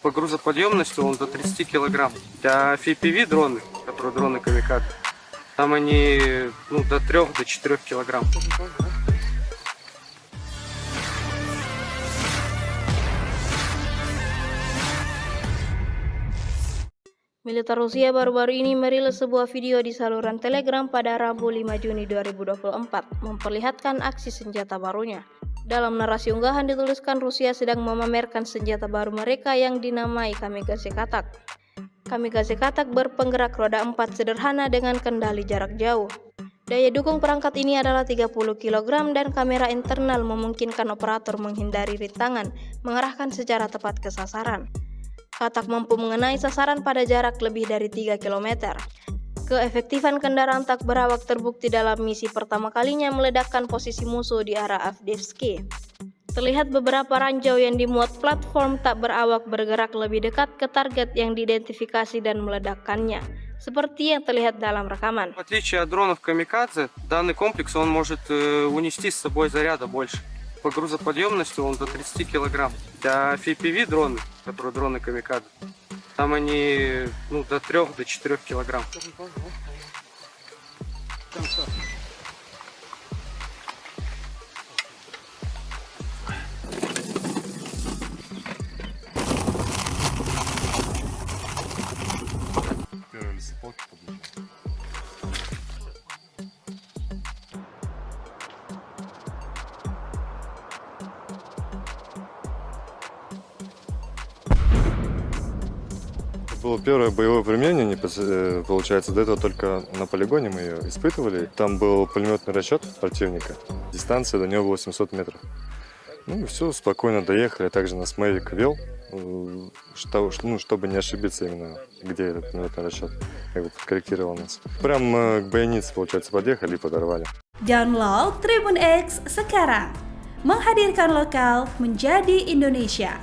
По грузоподъемности он до 30 килограмм. Для FPV дроны, которые дроны камикадзе, там они до 3-4 килограмм. Militer Rusia baru-baru ini merilis sebuah video di saluran Telegram pada Rabu 5 Juni 2024 memperlihatkan aksi senjata barunya. Dalam narasi unggahan dituliskan Rusia sedang memamerkan senjata baru mereka yang dinamai Kamikaze Katak. Kamikaze Katak berpenggerak roda 4 sederhana dengan kendali jarak jauh. Daya dukung perangkat ini adalah 30 kg dan kamera internal memungkinkan operator menghindari rintangan, mengarahkan secara tepat ke sasaran. Katak mampu mengenai sasaran pada jarak lebih dari 3 km. Keefektifan kendaraan tak berawak terbukti dalam misi pertama kalinya meledakkan posisi musuh di arah Avdiivsky. Terlihat beberapa ranjau yang dimuat platform tak berawak bergerak lebih dekat ke target yang diidentifikasi dan meledakkannya, seperti yang terlihat dalam rekaman. В отличие от дронов камикадзе, данный комплекс он может унести с собой заряда больше. По грузоподъемности он до 30 килограмм. Для FPV дроны, которые дроны камикадзе, там они до 3-4 килограмм. Первые лесополки подъезжают. Было первое боевое применение, получается, до этого только на полигоне мы ее испытывали. Там был пулеметный расчет противника, дистанция до него была 800 метров. Ну и все, спокойно доехали, также нас Мэвик вел, чтобы не ошибиться именно, где этот пулеметный расчет, как бы подкорректировал нас. Прям к бойнице, получается, подъехали и подорвали. Download Tribun X sekarang, menghadirkan lokal menjadi Indonesia.